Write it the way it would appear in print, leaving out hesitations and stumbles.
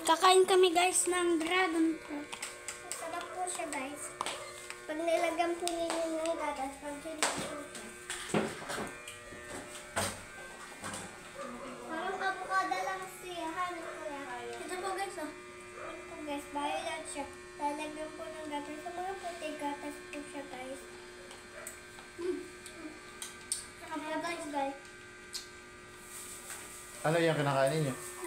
Kakain kami guys ng dragon fruit. Masarap po siya guys. Pag nilagyan po ninyo ng gatas, pag sinupo siya. Parang avocado lang siya. Hanap ko yan. Ito po guys oh. Ito guys, violet siya. Lalagyan po ng gatas. Sa mga puti, gatas po siya guys. Sarap na guys guys. Ano yung kinakain ninyo?